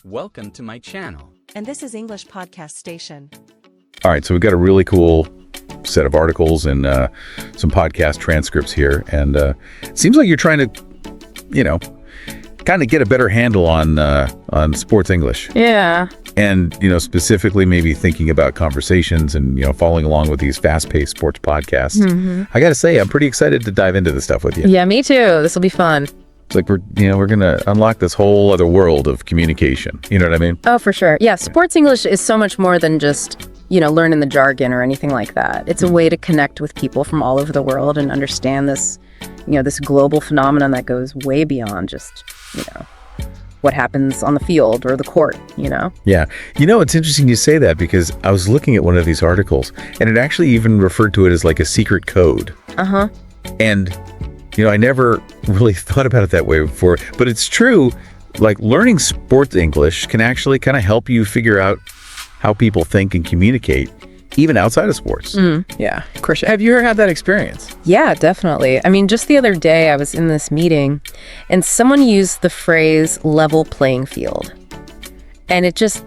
Welcome to my channel. And this is English Podcast Station. All right, so we've got a really cool set of articles and some podcast transcripts here. And it seems like you're trying to, kind of get a better handle on sports English. Yeah. And, specifically maybe thinking about conversations and, following along with these fast-paced sports podcasts. Mm-hmm. I got to say, I'm pretty excited to dive into this stuff with you. Yeah, me too. This will be fun. It's like we're going to unlock this whole other world of communication. You know what I mean? Oh, for sure. Yeah, sports English is so much more than just, learning the jargon or anything like that. It's a way to connect with people from all over the world and understand this, this global phenomenon that goes way beyond just, what happens on the field or the court, Yeah. It's interesting you say that because I was looking at one of these articles and it actually even referred to it as like a secret code. Uh-huh. And I never really thought about it that way before, but it's true. Like learning sports English can actually kind of help you figure out how people think and communicate, even outside of sports. Yeah. Krisha, have you ever had that experience? Yeah, definitely. I mean, just the other day I was in this meeting and someone used the phrase level playing field. And it just,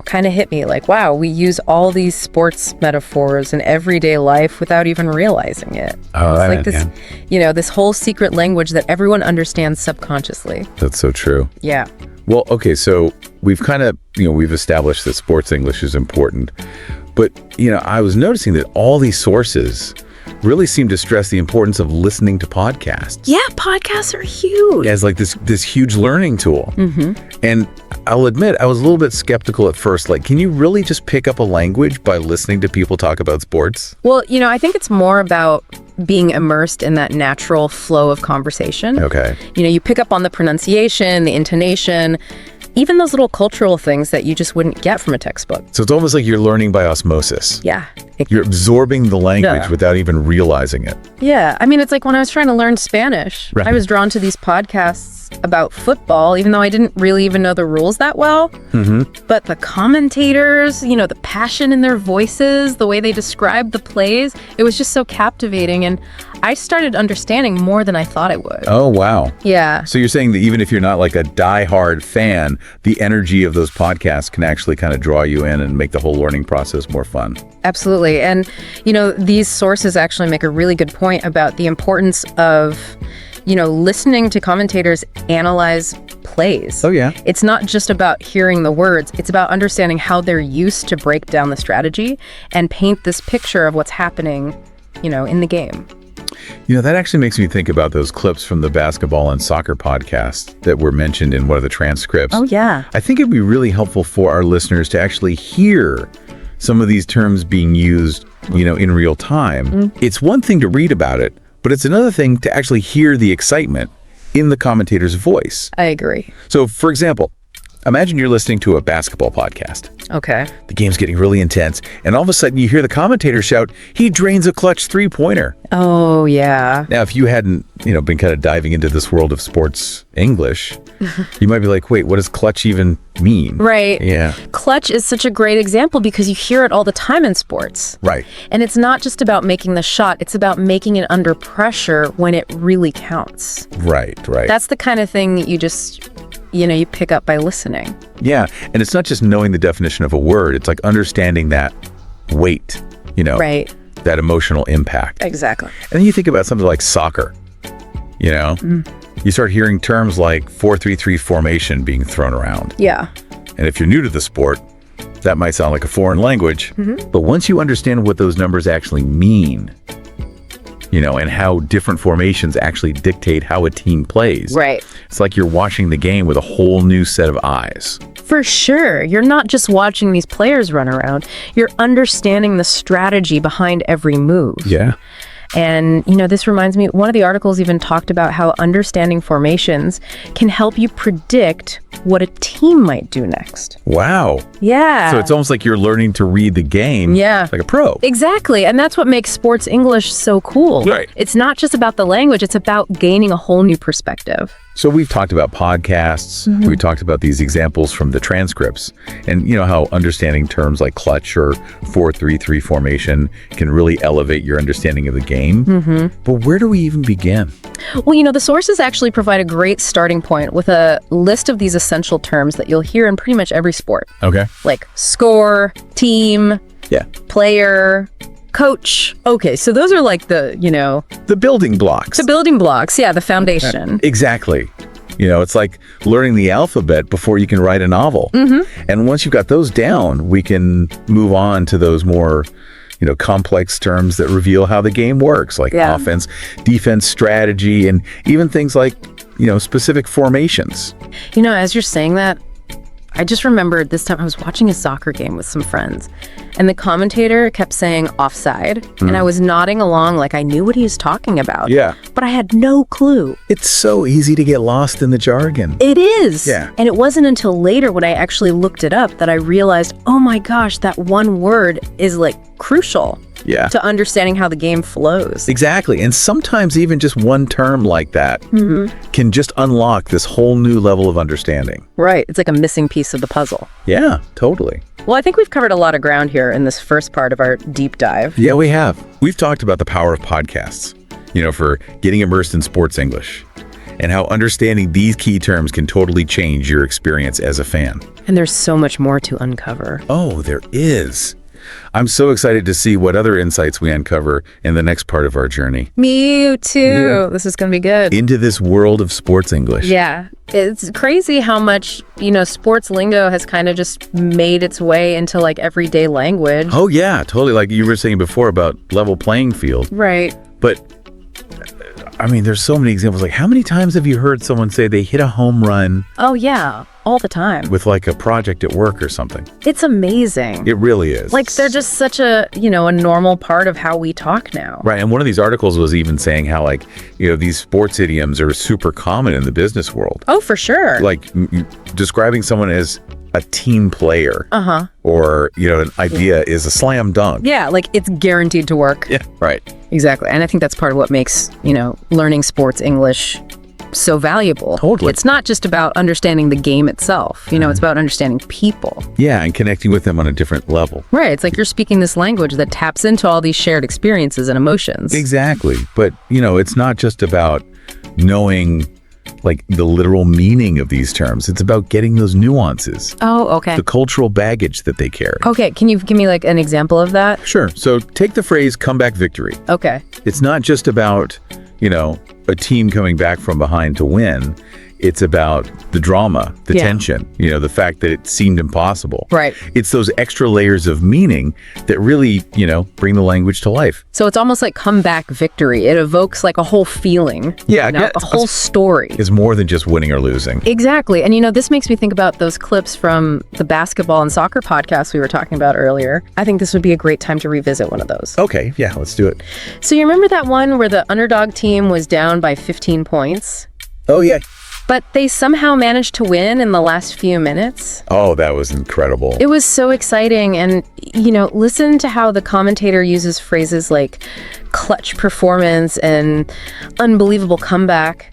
kind of hit me like, wow, we use all these sports metaphors in everyday life without even realizing it. Oh, it's like this, this whole secret language that everyone understands subconsciously. That's so true. Yeah. Well, okay, so we've kind of, we've established that sports English is important. But, I was noticing that all these sources really seem to stress the importance of listening to podcasts. Yeah, podcasts are huge. As like this huge learning tool. Mm-hmm. And I'll admit, I was a little bit skeptical at first. Like, can you really just pick up a language by listening to people talk about sports? Well, I think it's more about being immersed in that natural flow of conversation. Okay. You pick up on the pronunciation, the intonation, even those little cultural things that you just wouldn't get from a textbook. So it's almost like you're learning by osmosis. Yeah. You're absorbing the language without even realizing it. Yeah. I mean, it's like when I was trying to learn Spanish, right. I was drawn to these podcasts about football, even though I didn't really even know the rules that well. Mm-hmm. But the commentators, the passion in their voices, the way they described the plays, it was just so captivating. And I started understanding more than I thought I would. Oh, wow. Yeah. So you're saying that even if you're not like a diehard fan, the energy of those podcasts can actually kind of draw you in and make the whole learning process more fun. Absolutely. And, these sources actually make a really good point about the importance of, listening to commentators analyze plays. Oh, yeah. It's not just about hearing the words. It's about understanding how they're used to break down the strategy and paint this picture of what's happening, in the game. That actually makes me think about those clips from the basketball and soccer podcast that were mentioned in one of the transcripts. Oh, yeah. I think it'd be really helpful for our listeners to actually hear some of these terms being used, in real time. Mm-hmm. It's one thing to read about it, but it's another thing to actually hear the excitement in the commentator's voice. I agree. So, for example, imagine you're listening to a basketball podcast. Okay. The game's getting really intense, and all of a sudden you hear the commentator shout, "He drains a clutch three-pointer." Oh, yeah. Now, if you hadn't, been kind of diving into this world of sports English, you might be like, wait, what does clutch even mean? Right. Yeah. Clutch is such a great example because you hear it all the time in sports. Right. And it's not just about making the shot, it's about making it under pressure when it really counts. Right. That's the kind of thing that you just, you pick up by listening. Yeah. And it's not just knowing the definition of a word, it's like understanding that weight, Right. that emotional impact. Exactly. And then you think about something like soccer, You start hearing terms like 4-3-3 formation being thrown around. Yeah. And if you're new to the sport, that might sound like a foreign language. Mm-hmm. But once you understand what those numbers actually mean, and how different formations actually dictate how a team plays. Right. It's like you're watching the game with a whole new set of eyes. For sure. You're not just watching these players run around. You're understanding the strategy behind every move. Yeah. And, this reminds me, one of the articles even talked about how understanding formations can help you predict what a team might do next. Wow. Yeah. So it's almost like you're learning to read the game like a pro. Exactly. And that's what makes sports English so cool. Right. It's not just about the language, it's about gaining a whole new perspective. So we've talked about podcasts, we've talked about these examples from the transcripts, and how understanding terms like clutch or 4-3-3 formation can really elevate your understanding of the game. But where do we even begin? Well, the sources actually provide a great starting point with a list of these essential terms that you'll hear in pretty much every sport. Okay. Like score, team, player, coach. Okay, so those are like the building blocks. The building blocks, the foundation. Exactly. It's like learning the alphabet before you can write a novel. And once you've got those down, we can move on to those more complex terms that reveal how the game works, like offense, defense, strategy, and even things like, specific formations. As you're saying that, I just remembered this time I was watching a soccer game with some friends, and the commentator kept saying offside, and I was nodding along like I knew what he was talking about. Yeah. But I had no clue. It's so easy to get lost in the jargon. It is. Yeah. And it wasn't until later when I actually looked it up that I realized, oh my gosh, that one word is like crucial to understanding how the game flows. Exactly. And sometimes even just one term like that can just unlock this whole new level of understanding. Right. It's like a missing piece of the puzzle. Yeah, totally. Well, I think we've covered a lot of ground here in this first part of our deep dive. Yeah, we have. We've talked about the power of podcasts, for getting immersed in sports English, and how understanding these key terms can totally change your experience as a fan. And there's so much more to uncover. Oh, there is. I'm so excited to see what other insights we uncover in the next part of our journey. Me too. Yeah. This is going to be good. Into this world of sports English. Yeah. It's crazy how much, sports lingo has kind of just made its way into like everyday language. Oh, yeah, totally. Like you were saying before about level playing field. Right. But I mean, there's so many examples. Like, how many times have you heard someone say they hit a home run? Oh, yeah. All the time. With like a project at work or something. It's amazing. It really is. Like, they're just such a, a normal part of how we talk now. Right. And one of these articles was even saying how, like, these sports idioms are super common in the business world. Oh, for sure. Like, describing someone as a team player. Or, an idea is a slam dunk. Yeah, like it's guaranteed to work. Yeah, right. Exactly. And I think that's part of what makes, learning sports English so valuable. Totally. It's not just about understanding the game itself. It's about understanding people. Yeah, and connecting with them on a different level. Right. It's like you're speaking this language that taps into all these shared experiences and emotions. Exactly. But, it's not just about knowing like the literal meaning of these terms. It's about getting those nuances. Oh, okay. The cultural baggage that they carry. Okay, can you give me like an example of that? Sure. So take the phrase comeback victory. Okay. It's not just about, a team coming back from behind to win. It's about the drama, the tension, the fact that it seemed impossible. Right. It's those extra layers of meaning that really, bring the language to life. So it's almost like comeback victory. It evokes like a whole feeling. Yeah. A whole story. It's more than just winning or losing. Exactly. And this makes me think about those clips from the basketball and soccer podcast we were talking about earlier. I think this would be a great time to revisit one of those. Okay. Yeah, let's do it. So you remember that one where the underdog team was down by 15 points? Oh, yeah. But they somehow managed to win in the last few minutes. Oh, that was incredible. It was so exciting. And, listen to how the commentator uses phrases like clutch performance and unbelievable comeback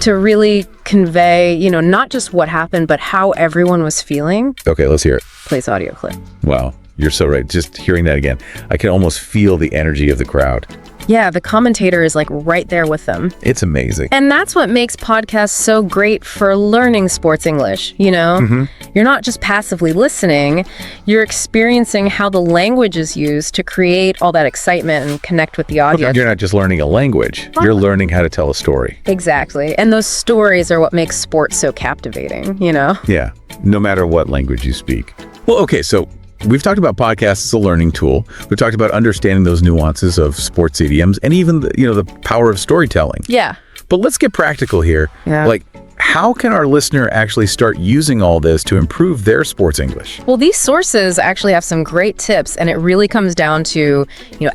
to really convey, not just what happened, but how everyone was feeling. Okay, let's hear it. Plays audio clip. Wow, you're so right. Just hearing that again, I can almost feel the energy of the crowd. Yeah, the commentator is like right there with them. It's amazing. And that's what makes podcasts so great for learning sports English, You're not just passively listening, you're experiencing how the language is used to create all that excitement and connect with the audience. You're not just learning a language, you're learning how to tell a story. Exactly. And those stories are what makes sports so captivating, Yeah, no matter what language you speak. Well, okay, so we've talked about podcasts as a learning tool. We've talked about understanding those nuances of sports idioms and even the power of storytelling. Yeah. But let's get practical here. Yeah. Like, how can our listener actually start using all this to improve their sports English? Well, these sources actually have some great tips, and it really comes down to,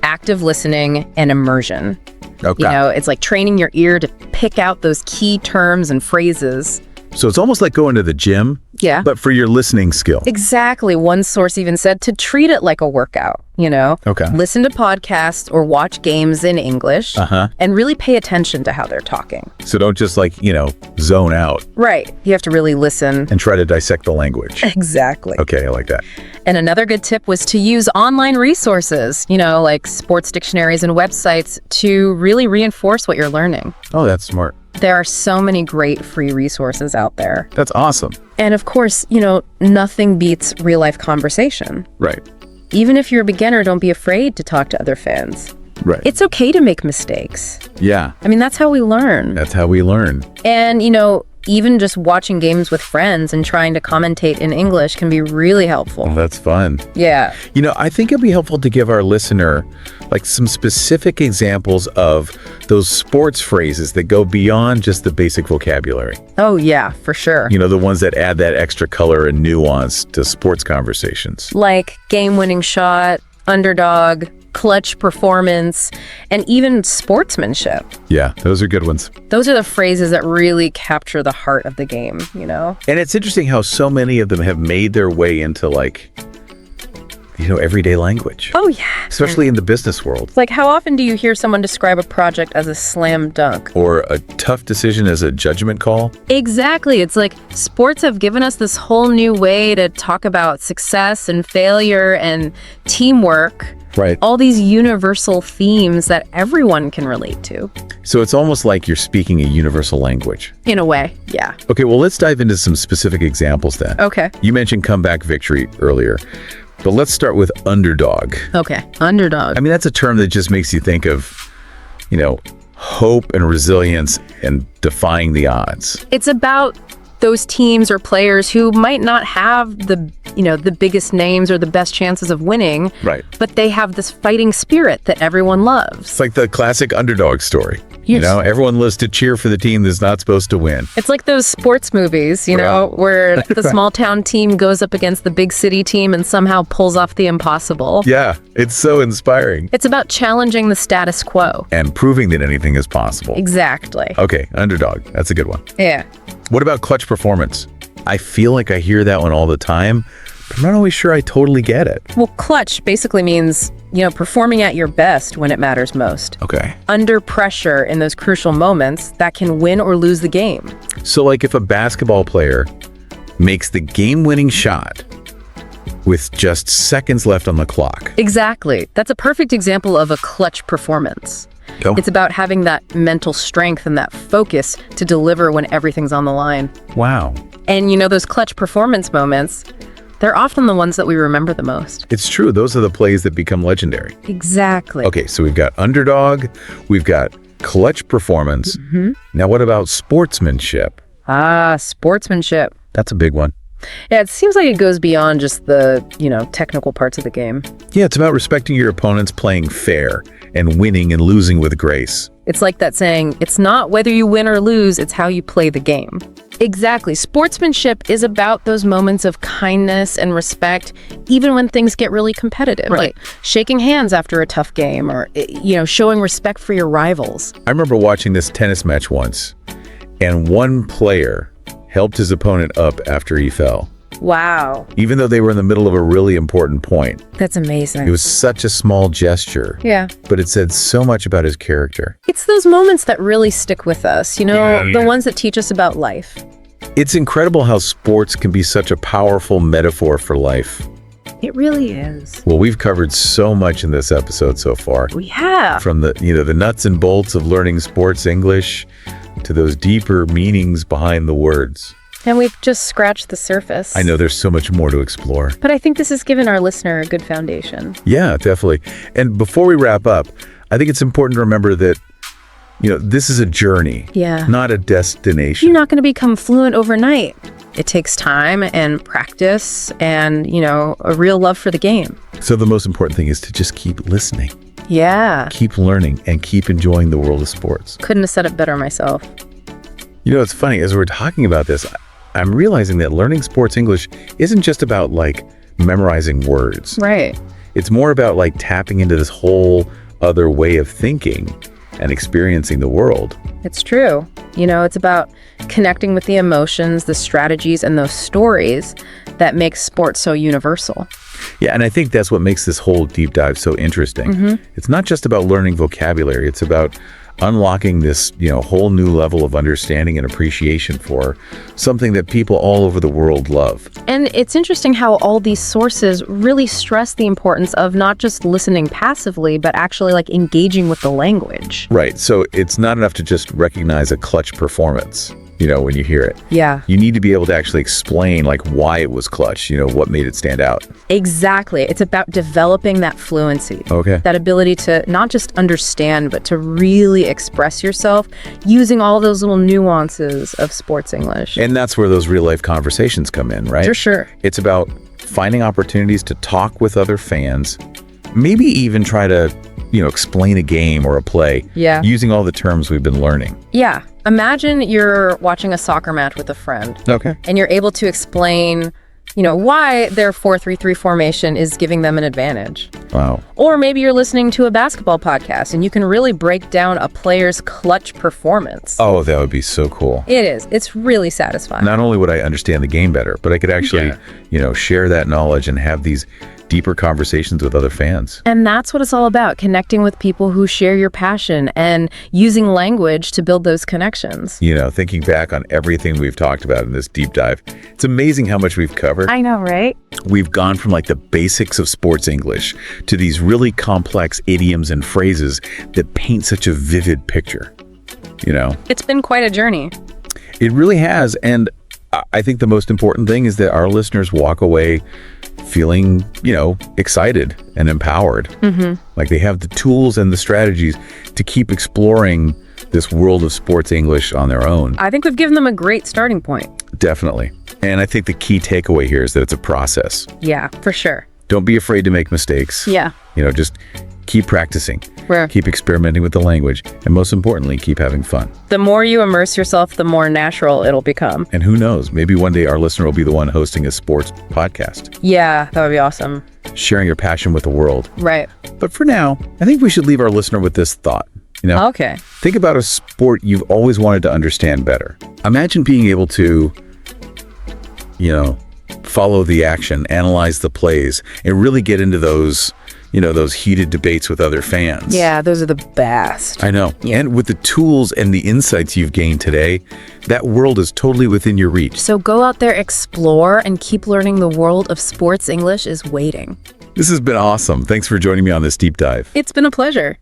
active listening and immersion. Okay. It's like training your ear to pick out those key terms and phrases. So it's almost like going to the gym, Yeah. but for your listening skill. Exactly. One source even said to treat it like a workout, Okay. Listen to podcasts or watch games in English and really pay attention to how they're talking. So don't just zone out Right. You have to really listen. and try to dissect the language. Exactly. Okay, I like that. And another good tip was to use online resources, like sports dictionaries and websites to really reinforce what you're learning. Oh, that's smart. There are so many great free resources out there. That's awesome. And of course, nothing beats real life conversation. Right. Even if you're a beginner, don't be afraid to talk to other fans. Right. It's okay to make mistakes. Yeah, I mean, that's how we learn. that's how we learn. And, even just watching games with friends and trying to commentate in English can be really helpful. That's fun. Yeah. I think it'd be helpful to give our listener some specific examples of those sports phrases that go beyond just the basic vocabulary. Oh, yeah, for sure. The ones that add that extra color and nuance to sports conversations. Like game-winning shot, underdog, clutch performance, and even sportsmanship. Yeah, those are good ones. Those are the phrases that really capture the heart of the game, And it's interesting how so many of them have made their way into everyday language. Oh, yeah. Especially in the business world. Like, how often do you hear someone describe a project as a slam dunk? Or a tough decision as a judgment call. Exactly. It's like sports have given us this whole new way to talk about success and failure and teamwork. Right. All these universal themes that everyone can relate to. So it's almost like you're speaking a universal language. In a way, yeah. Okay, well, let's dive into some specific examples then. Okay. You mentioned comeback victory earlier, but let's start with underdog. Okay, underdog. I mean, that's a term that just makes you think of, hope and resilience and defying the odds. It's about those teams or players who might not have the biggest names or the best chances of winning. Right. But they have this fighting spirit that everyone loves. It's like the classic underdog story. Yes. Everyone lives to cheer for the team that's not supposed to win. It's like those sports movies, Right. where the small town team goes up against the big city team and somehow pulls off the impossible. Yeah, it's so inspiring. It's about challenging the status quo. And proving that anything is possible. Exactly. Okay, underdog. That's a good one. Yeah. What about clutch performance? I feel like I hear that one all the time, but I'm not always sure I totally get it. Well, clutch basically means, performing at your best when it matters most. Okay. Under pressure in those crucial moments that can win or lose the game. So if a basketball player makes the game-winning shot with just seconds left on the clock. Exactly. That's a perfect example of a clutch performance. Oh. It's about having that mental strength and that focus to deliver when everything's on the line. Wow. And those clutch performance moments, they're often the ones that we remember the most. It's true. Those are the plays that become legendary. Exactly. Okay, so we've got underdog, we've got clutch performance. Mm-hmm. Now what about sportsmanship? Sportsmanship. That's a big one. Yeah, it seems like it goes beyond just the, technical parts of the game. Yeah, it's about respecting your opponents, playing fair, and winning and losing with grace. It's like that saying, it's not whether you win or lose, it's how you play the game. Exactly. Sportsmanship is about those moments of kindness and respect, even when things get really competitive. Right. Like shaking hands after a tough game or, showing respect for your rivals. I remember watching this tennis match once, and one player helped his opponent up after he fell, Wow. even though they were in the middle of a really important point. That's amazing. It was such a small gesture, Yeah. but it said so much about his character. It's those moments that really stick with us, the ones that teach us about life. It's incredible how sports can be such a powerful metaphor for life. It really is. Well, we've covered so much in this episode so far. We have. From the nuts and bolts of learning sports English to those deeper meanings behind the words. And we've just scratched the surface. I know there's so much more to explore. But I think this has given our listener a good foundation. Yeah, definitely. And before we wrap up, I think it's important to remember that, this is a journey, Yeah. not a destination. You're not going to become fluent overnight. It takes time and practice and, a real love for the game. So the most important thing is to just keep listening, Yeah. keep learning, and keep enjoying the world of sports. Couldn't have said it better myself. It's funny, as we're talking about this, I'm realizing that learning sports English isn't just about memorizing words. Right. It's more about tapping into this whole other way of thinking and experiencing the world. It's true. You know, it's about connecting with the emotions, the strategies, and those stories that make sports so universal. Yeah, and I think that's what makes this whole deep dive so interesting. It's not just about learning vocabulary, it's about unlocking this, whole new level of understanding and appreciation for something that people all over the world love. And it's interesting how all these sources really stress the importance of not just listening passively, but actually like engaging with the language. Right, so it's not enough to just recognize a clutch performance, when you hear it. Yeah. You need to be able to actually explain like why it was clutch, what made it stand out. Exactly. It's about developing that fluency. Okay. That ability to not just understand, but to really express yourself using all those little nuances of sports English. And that's where those real life conversations come in, right? For sure. It's about finding opportunities to talk with other fans, maybe even try to, explain a game or a play using all the terms we've been learning. Yeah. Imagine you're watching a soccer match with a friend. Okay. And you're able to explain, why their 4-3-3 formation is giving them an advantage. Wow. Or maybe you're listening to a basketball podcast and you can really break down a player's clutch performance. Oh, that would be so cool. It is. It's really satisfying. Not only would I understand the game better, but I could actually, share that knowledge and have these deeper conversations with other fans. And that's what it's all about, connecting with people who share your passion and using language to build those connections. Thinking back on everything we've talked about in this deep dive, it's amazing how much we've covered. I know, right? We've gone from like the basics of sports English to these really complex idioms and phrases that paint such a vivid picture. It's been quite a journey. It really has. And I think the most important thing is that our listeners walk away feeling, excited and empowered. Like they have the tools and the strategies to keep exploring this world of sports English on their own. I think we've given them a great starting point. Definitely. And I think the key takeaway here is that it's a process. Yeah, for sure. Don't be afraid to make mistakes. Yeah. Just keep practicing. Where? Keep experimenting with the language. And most importantly, keep having fun. The more you immerse yourself, the more natural it'll become. And who knows, maybe one day our listener will be the one hosting a sports podcast. Yeah, that would be awesome. Sharing your passion with the world. Right. But for now, I think we should leave our listener with this thought. Okay. Think about a sport you've always wanted to understand better. Imagine being able to, follow the action, analyze the plays, and really get into those, those heated debates with other fans. Yeah, those are the best. I know. Yeah. And with the tools and the insights you've gained today, that world is totally within your reach. So go out there, explore, and keep learning. The world of sports English is waiting. This has been awesome. Thanks for joining me on this deep dive. It's been a pleasure.